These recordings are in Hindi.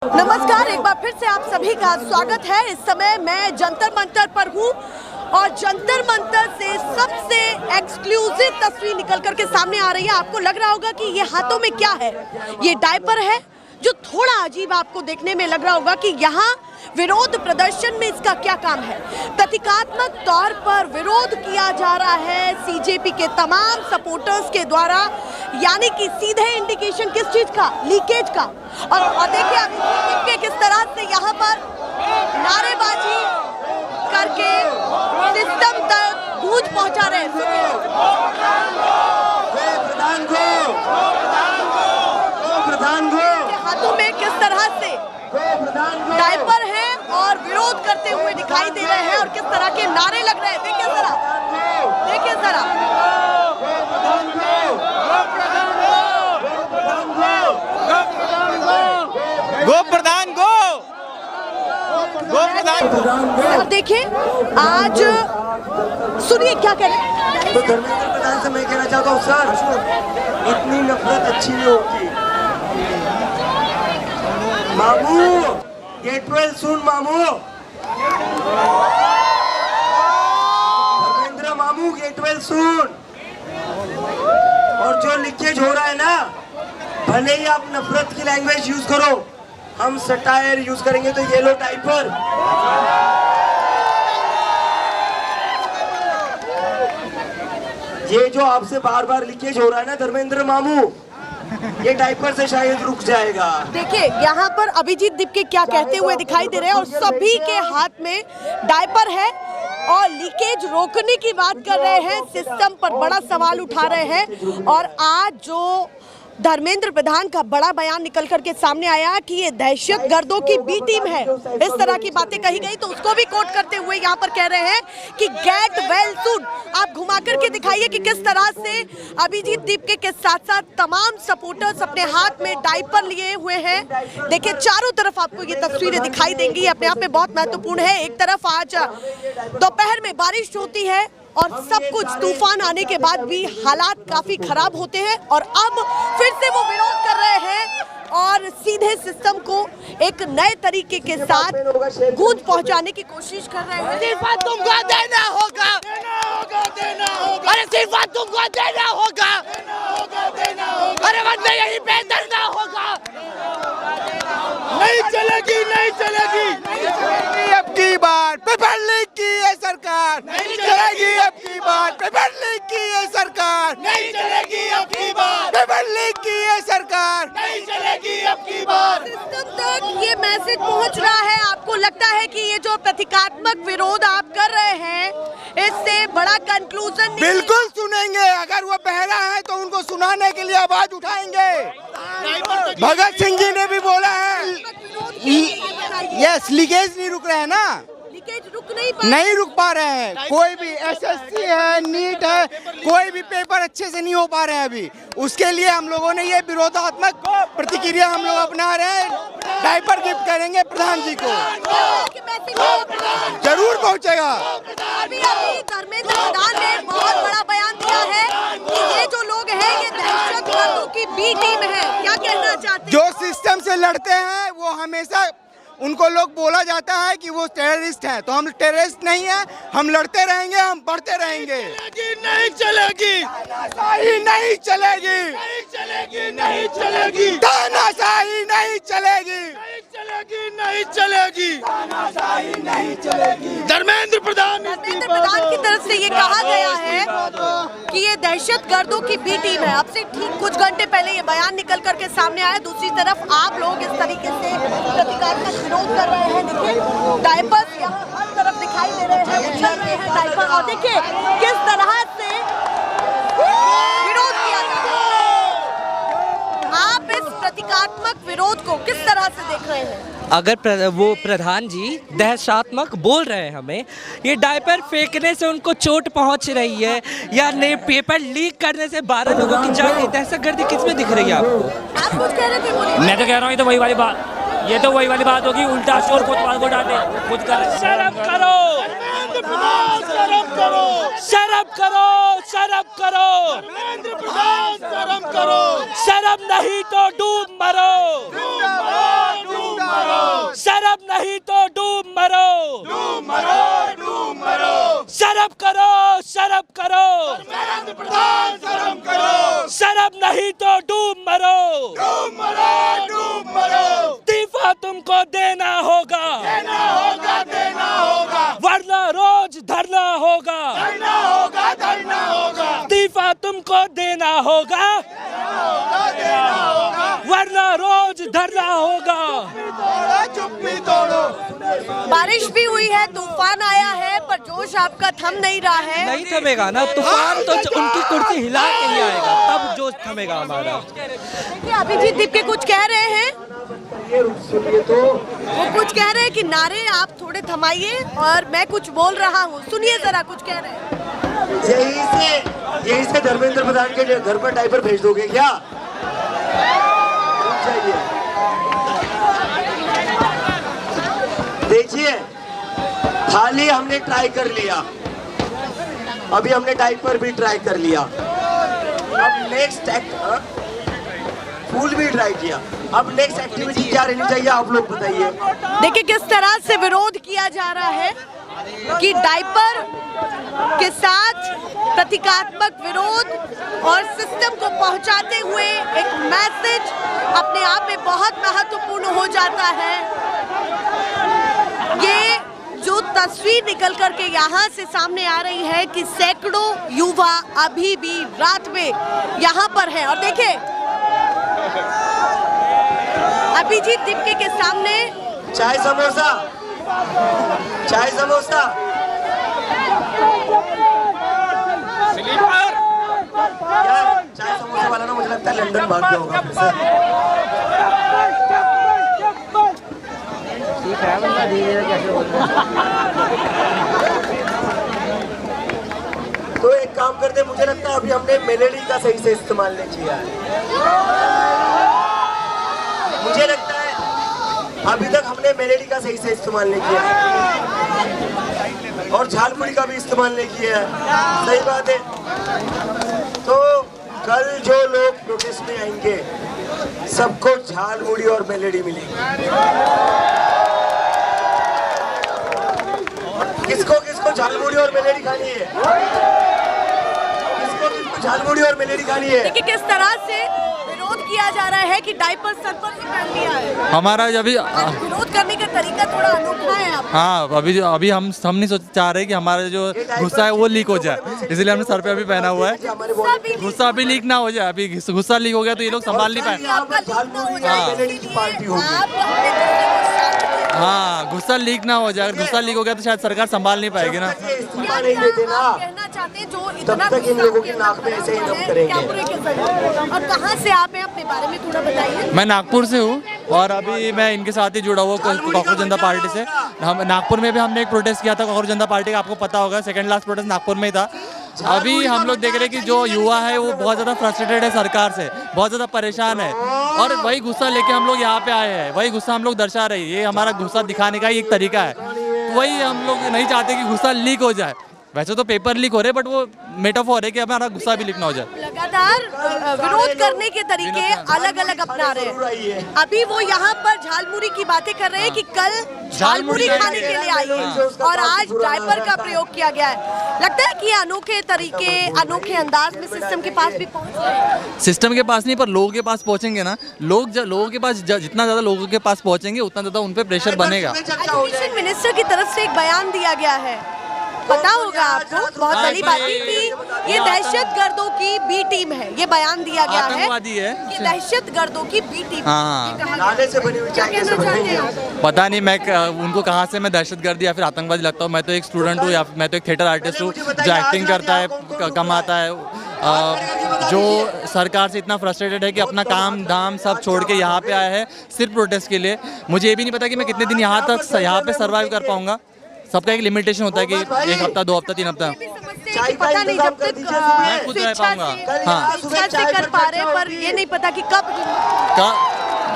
नमस्कार, एक बार फिर से आप सभी का स्वागत है। इस समय मैं जंतर मंतर पर हूँ और जंतर मंतर से सबसे एक्सक्लूसिव तस्वीर निकल कर के सामने आ रही है। आपको लग रहा होगा कि ये हाथों में क्या है। ये डायपर है जो थोड़ा अजीब आपको देखने में लग रहा होगा कि यहाँ विरोध प्रदर्शन में इसका क्या काम है। प्रतीकात्मक तौर पर विरोध किया जा रहा है सीजेपी के तमाम सपोर्टर्स के द्वारा, यानी कि सीधे इंडिकेशन किस चीज का, लीकेज का। और देखिए अभी किस तरह से यहाँ पर नारेबाजी करके सिस्टम तक गूंज पहुंचा रहे हैं। हाथों में किस तरह से डायपर है और विरोध करते हुए दिखाई दे रहे हैं और किस तरह के नारे लग रहे हैं। देखिए जरा, देखिए जरा। गो प्रधान गो, गो प्रधान। और देखिए आज सुनिए क्या कह रहे हैं। तो धर्मेंद्र प्रधान से मैं कहना चाहता हूँ, सर इतनी नफरत अच्छी नहीं होती। मामू गेट वेल सुन, मामू धर्मेंद्र मामू गेट वेल सुन। और जो लीकेज हो रहा है ना, भले ही आप नफरत की लैंग्वेज यूज करो, हम सटायर यूज करेंगे। तो ये लो डायपर, ये जो आपसे बार बार लीकेज हो रहा है ना धर्मेंद्र मामू, ये डायपर से शायद रुक जाएगा। देखिए यहाँ पर अभिजीत दीपके क्या कहते हुए दिखाई दे रहे हैं और सभी के हाथ में डायपर है और लीकेज रोकने की बात कर रहे हैं। सिस्टम पर बड़ा सवाल उठा रहे हैं। और आज जो धर्मेंद्र प्रधान का बड़ा बयान निकल करके सामने आया कि ये दहशतगर्दों की बी टीम है, इस तरह की बातें कही गई, तो उसको भी कोट करते हुए यहाँ पर कह रहे हैं कि गेट वेल सून। आप घुमा करके दिखाइए कि किस तरह से अभिजीत दीपके के साथ साथ तमाम सपोर्टर्स अपने हाथ में डायपर लिए हुए हैं। देखिए चारों तरफ आपको ये तस्वीरें दिखाई देंगी, अपने आप में बहुत महत्वपूर्ण है। एक तरफ आज दोपहर में बारिश होती है और सब कुछ तूफान आने के बाद भी हालात काफी खराब होते हैं और अब फिर से वो विरोध कर रहे हैं और सीधे सिस्टम को एक नए तरीके के साथ गूंज पहुंचाने की कोशिश कर रहे हैं। सिर्फ तुमको देना होगा, देना होगा। अरे सिर्फ तुमको देना होगा, देना होगा। अरे वरना यही बेहतर ना होगा। नहीं चलेगी, नहीं चलेगी, नहीं चलेगी अब की बार पेपर लीक की है सरकार। नहीं चलेगी अब की बार पेपर लीक की है सरकार। नहीं चलेगी अब की बार पेपर लीक की है सरकार। नहीं चलेगी अब की बार। सिस्टम तक ये मैसेज पहुंच रहा है। आपको लगता है कि ये जो प्रतीकात्मक विरोध आप कर रहे हैं इससे बड़ा कंक्लूजन? बिल्कुल सुनेंगे। अगर वो बहरा है तो उनको सुनाने के लिए आवाज उठाएंगे। भगत सिंह जी ने भी बोला है, यस लीकेज नहीं रुक रहे हैं ना, नहीं रुक पा रहे हैं। कोई भी एसएससी है, नीट है, कोई भी पेपर अच्छे से नहीं हो पा रहे हैं अभी। उसके लिए हम लोगों ने ये विरोधात्मक प्रतिक्रिया हम लोग अपना रहे हैं। डायपर गिफ्ट करेंगे प्रधान जी को, जरूर पहुंचेगा। अभी धर्मेंद्र प्रधान ने बहुत बड़ा बयान दिया है कि ये जो लोग हैं ये दहशतगर्दों की बी टीम है। क्या कहना चाहते हैं? जो सिस्टम से लड़ते हैं वो हमेशा उनको लोग बोला जाता है कि वो टेररिस्ट हैं, तो हम टेररिस्ट नहीं हैं। हम लड़ते रहेंगे, हम बढ़ते रहेंगे। नहीं चलेगी, तानाशाही नहीं चलेगी, नहीं चलेगी, नहीं चलेगी, तानाशाही नहीं चलेगी, नहीं चलेगी, नहीं चलेगी, तानाशाही नहीं चलेगी। धर्मेंद्र प्रधान की तरफ से ये कहा गया है कि ये दहशतगर्दों की बी टीम है। अब से ठीक कुछ घंटे पहले ये बयान निकल करके सामने आया। दूसरी तरफ आप लोग इस तरीके से प्रतिकात्मक विरोध कर रहे हैं। देखिए डायपर्स यहाँ हर तरफ दिखाई दे रहे हैं, उछल रहे हैं डायपर। और देखिए किस तरह से विरोध किया जा रहा है। आप इस प्रतीकात्मक विरोध को किस तरह से देख रहे हैं? अगर वो प्रधान जी दहशतात्मक बोल रहे हैं हमें, ये डायपर फेंकने से उनको चोट पहुंच रही है या नए पेपर लीक करने से 12 लोगों की जान, दहशतगर्दी किसमें दिख रही है आपको? आप कुछ कह रहे थे, बोलिए। मैं तो कह रहा हूँ ये तो वही वाली बात होगी, उल्टा शोर कोतवाल को डांटे खुद कर। शर्म करो, शर्म करो, शर्म करो, शर्म करो, शर्म करो, शर्म नहीं तो डूब मरो, डूब मरो, डूब मरो। शराब नहीं तो डूब मरो, डूब मरो, डूब मरो। शराब करो, शराब करो, धर्मेंद्र प्रधान शर्म करो। शराब नहीं तो डूब मरो, डूब मरो, डूब मरो। इस्तीफा तुमको देना होगा, देना होगा, देना होगा, वरना रोज धरना होगा, धरना होगा, धरना होगा, इस्तीफा तुमको देना होगा, देना होगा। वरना रोज धरना होगा। तोड़ो, चुप्पी तोड़ो। बारिश भी हुई है, तूफान आया है, पर जोश आपका थम नहीं रहा है। नहीं थमेगा ना, तूफान तो उनकी कुर्सी हिला के ही आएगा, तब जोश थमेगा हमारा। देखिए अभिजीत दीपके कुछ कह रहे हैं, वो कुछ कह रहे हैं कि नारे आप थोड़े थमाइए और मैं कुछ बोल रहा हूँ, सुनिए जरा कुछ कह रहे हैं। यही से धर्मेंद्र प्रधान के घर पर डायपर भेज दोगे क्या? चाहिए। देखिए, थाली हमने ट्राई कर लिया, अभी हमने डायपर भी ट्राई कर लिया, अब नेक्स्ट फूल भी ट्राई किया, अब नेक्स्ट एक्टिविटी क्या रहनी चाहिए आप लोग बताइए। देखिए किस तरह से विरोध किया जा रहा है कि डायपर के साथ प्रतीकात्मक विरोध और सिस्टम को पहुंचाते हुए एक मैसेज अपने आप में बहुत महत्वपूर्ण हो जाता है। ये जो तस्वीर निकल करके यहाँ से सामने आ रही है कि सैकड़ों युवा अभी भी रात में यहाँ पर हैं और देखिए अभिजीत दीपके के सामने चाय समोसा, चाय समोसा, यार चाय समोसा वाला ना मुझे लगता है लंदन भाग गया होगा फिर से। तो एक काम करते, मुझे लगता है अभी हमने मेलेडी का सही से इस्तेमाल नहीं किया है। मुझे लगता है अभी तक हमने मेलेडी का सही से इस्तेमाल नहीं किया और झालमुड़ी का भी इस्तेमाल नहीं किया है। सही बात है। तो कल जो लोग प्रोटेस्ट में आएंगे सबको झालमुड़ी और मेलेडी मिलेगी। किसको किसको झालमुड़ी और मेलेडी खानी है? किसको किसको झालमुड़ी और मेलेडी खानी है? देखिए किस तरह से विरोध किया जा रहा है कि डायपर सर पर ही पहन लिया है। हमारा अभी विरोध करने का तरीका थोड़ा अनोखा है आप। हाँ, अभी हम नहीं चाह रहे कि हमारा जो गुस्सा है वो लीक हो जाए, इसलिए हमने सर पे अभी पहना हुआ है। गुस्सा अभी लीक ना हो जाए, अभी गुस्सा लीक हो गया तो ये लोग संभाल नहीं पाए। हाँ, गुस्सा लीक ना हो जाए, अगर गुस्सा लीक हो गया तो शायद सरकार संभाल नहीं पाएगी ना। कहना चाहते हैं जो इतना तब तक इन लोगों के नाक में ऐसे ही दम करेंगे। और कहाँ से आप हैं, अपने बारे में थोड़ा बताइए। मैं नागपुर से हूँ और अभी मैं इनके साथ ही जुड़ा हुआ कांग्रेस जनता पार्टी से। हम नागपुर में भी हमने एक प्रोटेस्ट किया था कांग्रेस जनता पार्टी का, आपको पता होगा, सेकंड लास्ट प्रोटेस्ट नागपुर में ही था। अभी हम लोग देख रहे हैं कि जो युवा है वो बहुत ज़्यादा फ्रस्ट्रेटेड है सरकार से, बहुत ज़्यादा परेशान है और वही गुस्सा लेके हम लोग यहाँ पे आए हैं, वही गुस्सा हम लोग दर्शा रहे हैं। ये हमारा गुस्सा दिखाने का ही एक तरीका है, तो वही हम लोग नहीं चाहते कि गुस्सा लीक हो जाए। वैसे तो पेपर लीक हो रहे बट वो मेटाफोर है कि हमारा गुस्सा भी लीक ना हो जाए। लगातार विरोध करने के तरीके अलग अलग अपना रहे हैं। अभी वो यहाँ पर झालमुड़ी की बातें कर रहे हैं कि कल झालमुड़ी खाने के लिए आई है और आज डायपर का प्रयोग किया गया है। लगता है कि ये अनोखे तरीके, अनोखे अंदाज में सिस्टम के पास भी पहुँच रहे हैं। सिस्टम के पास नहीं पर लोगों के पास पहुंचेंगे ना। लोगों के पास जितना ज़्यादा लोगों के पास पहुंचेंगे उतना ज़्यादा उन पर प्रेशर बनेगा। एजुकेशन मिनिस्टर की तरफ से एक बयान दिया गया है, पता होगा आपको, बहुत बड़ी बात थी कि ये दहशतगर्दों की बी टीम है। ये बयान दिया गया है आतंकवादी है कि दहशतगर्दों की बी टीम। हाँ, नाले से बनी हुई चाय कैसे बनेगी? पता नहीं मैं उनको कहाँ से मैं दहशतगर्द या फिर आतंकवादी लगता हूँ। मैं तो एक स्टूडेंट हूँ या मैं तो एक थिएटर आर्टिस्ट हूँ जो एक्टिंग करता है, कमाता है, जो सरकार से इतना फ्रस्ट्रेटेड है कि अपना काम धाम सब छोड़ के यहाँ पे आया है सिर्फ प्रोटेस्ट के लिए। मुझे ये भी नहीं पता कि मैं कितने दिन यहाँ पे सर्वाइव कर पाऊँगा। सबका एक लिमिटेशन होता है कि 1 हफ्ता, 2 हफ्ता, 3 हफ्ता। पता नहीं जब तक मैं खुद रह पाऊंगा। हाँ, कर पा रहे, पर ये नहीं पता कि कब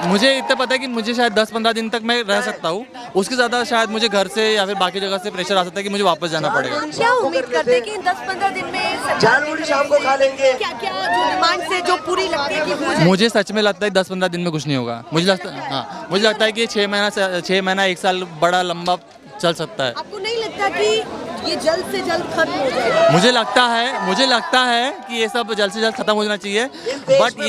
मुझे इतना पता है कि मुझे शायद 10-15 दिन तक मैं रह सकता हूँ, उसके ज़्यादा शायद मुझे घर से या फिर बाकी जगह से प्रेशर आ सकता है कि मुझे वापस जाना पड़ेगा। क्या उम्मीद करते हैं कि 10-15 दिन में सरकार झालमुड़ी शाम को खा लेंगे। क्या क्या जो डिमांड से जो पूरी लगती है कि हो जाए? मुझे सच में लगता है 10-15 दिन में कुछ नहीं होगा। मुझे लगता है कि 6 महीना 1 साल बड़ा लंबा चल सकता है। आपको नहीं लगता कि ये जल्द से जल्द खत्म हो जाए? मुझे लगता है कि ये सब जल्द से जल्द खत्म होना चाहिए। बट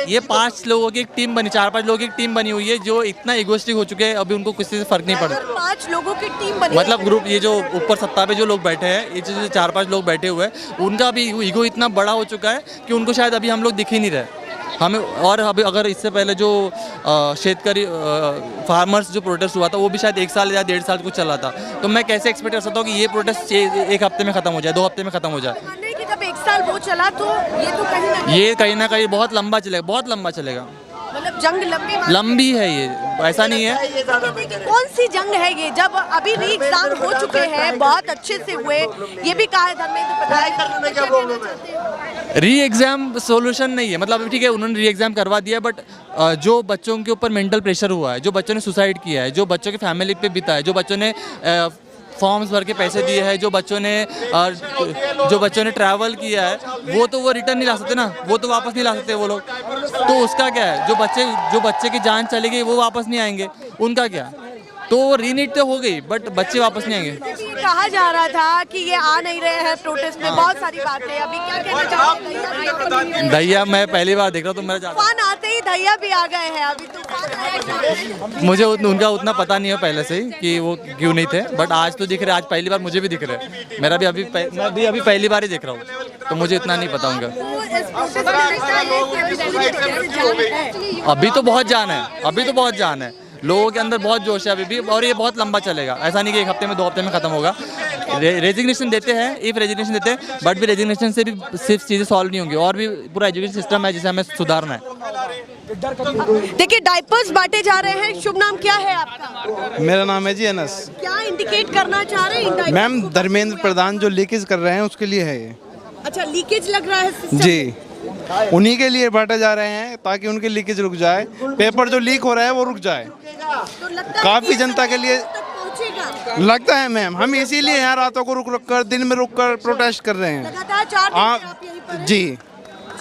ये 5 लोगों की एक टीम बनी, 4-5 लोगों की एक टीम बनी हुई है जो इतना इगोइस्टिक हो चुके हैं, अभी उनको किसी से फर्क नहीं पड़ता। 5 लोगों की टीम बनी, मतलब ग्रुप, ये जो ऊपर सत्ता पे जो लोग बैठे हैं, ये जो 4-5 लोग बैठे हुए हैं, उनका भी ईगो इतना बड़ा हो चुका है कि उनको शायद अभी हम लोग दिख ही नहीं रहे हमें। और अभी अगर इससे पहले जो शेतकरी फार्मर्स जो प्रोटेस्ट हुआ था वो भी शायद 1 साल या 1.5 साल कुछ चला था, तो मैं कैसे एक्सपेक्ट कर सकता हूँ कि ये प्रोटेस्ट 1 हफ्ते में खत्म हो जाए, 2 हफ्ते में खत्म हो जाए। मानने हैं कि जब 1 साल वो चला तो ये तो कहीं ना कहीं बहुत लंबा चलेगा। मतलब जंग लंबी है ये, ऐसा नहीं है। ये ज्यादा बेहतर है। कौन सी जंग है ये, जब अभी री एग्जाम हो चुके हैं, बहुत अच्छे से हुए, ये भी कहा है धर्मेंद्र पढ़ाई करने में क्या प्रॉब्लम है? प्रधान। री एग्ज़ाम सोल्यूशन नहीं है। मतलब ठीक है, उन्होंने री एग्ज़ाम करवा दिया, बट जो बच्चों के ऊपर मेंटल प्रेशर हुआ है, जो बच्चों ने सुसाइड किया है, जो बच्चों के फैमिली पे बीता है, जो बच्चों ने फॉर्म्स भर के पैसे दिए हैं, जो बच्चों ने ट्रैवल किया है, वो रिटर्न नहीं ला सकते ना, वो तो वापस नहीं ला सकते वो लोग। तो उसका क्या है? जो बच्चे की जान चली गई वो वापस नहीं आएंगे, उनका क्या? तो रीनीट तो हो गई, बट बच्चे वापस नहीं आएंगे। कहा जा रहा था कि ये आ नहीं रहे हैं प्रोटेस्ट में, बहुत सारी बातें, अभी क्या कहना चाहोगे? दैया मैं पहली बार देख रहा हूँ, तो मेरा तूफान आते ही दैया भी आ गए हैं, अभी तूफान आया। मुझे उनका उतना पता नहीं है पहले से ही कि वो क्यों नहीं थे, बट आज तो दिख रहे, आज पहली बार मुझे भी दिख रहे हैं। मैं भी अभी पहली बार ही देख रहा हूँ, तो मुझे इतना नहीं पता उनका। अभी तो बहुत जान है, लोगों के अंदर बहुत जोश है अभी भी, और ये बहुत लंबा चलेगा। ऐसा नहीं कि 1 हफ्ते में 2 हफ्ते में खत्म होगा। रेजिग्नेशन देते हैं, बट भी रेजिग्नेशन से भी सिर्फ चीज़ें सॉल्व नहीं होंगी, और भी पूरा एजुकेशन सिस्टम है जिसे हमें सुधारना है। देखिए डायपर्स बांटे जा रहे हैं, शुभ नाम क्या है आपका? मेरा नाम है जी अनस। क्या इंडिकेट करना चाह रहे हैं? मैम धर्मेंद्र प्रधान जो लीकेज कर रहे हैं उसके लिए है ये। अच्छा, लीकेज लग रहा है सिस्टम? जी, उन्हीं के लिए बांटे जा रहे हैं ताकि उनके लीकेज रुक जाए, पेपर जो लीक हो रहा है वो रुक जाए। तो लगता है काफी कि जनता के लिए पहुंचेगा। लगता है मैम, हम इसीलिए यहाँ रातों को रुक कर, दिन में रुक कर प्रोटेस्ट कर रहे हैं। लगातार 4 दिन से आप यहीं पर हैं? जी।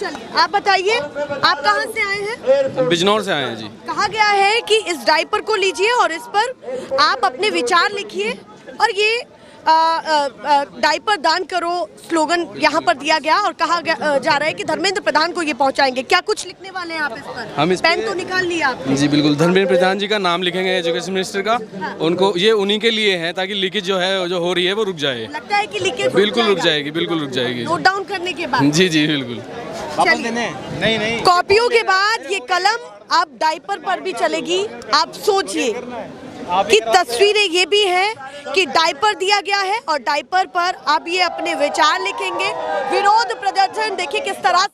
चलिए आप बताइए, आप कहाँ से आए हैं? बिजनौर से आए हैं जी। कहा गया है कि इस डायपर को लीजिए और इस पर आप अपने विचार लिखिए, और ये डायपर दान करो स्लोगन यहाँ पर दिया गया, और कहा जा रहा है कि धर्मेंद्र प्रधान को ये पहुँचाएंगे। क्या कुछ लिखने वाले हैं आप इस पर? हम इस पेन तो निकाल लिया आपने? जी बिल्कुल, धर्मेंद्र प्रधान जी का नाम लिखेंगे, एजुकेशन मिनिस्टर का। उनको ये उन्हीं के लिए है ताकि लीकेज जो हो रही है वो रुक जाए। लगता है कि लीकेज बिल्कुल रुक जाएगी। नोट डाउन करने के बाद? जी बिल्कुल। चलिए, नहीं कॉपियों के बाद ये कलम अब डायपर पर भी चलेगी। आप सोचिए कि तस्वीरें ये भी हैं कि डायपर दिया गया है और डायपर पर अब ये अपने विचार लिखेंगे। विरोध प्रदर्शन देखिए किस तरह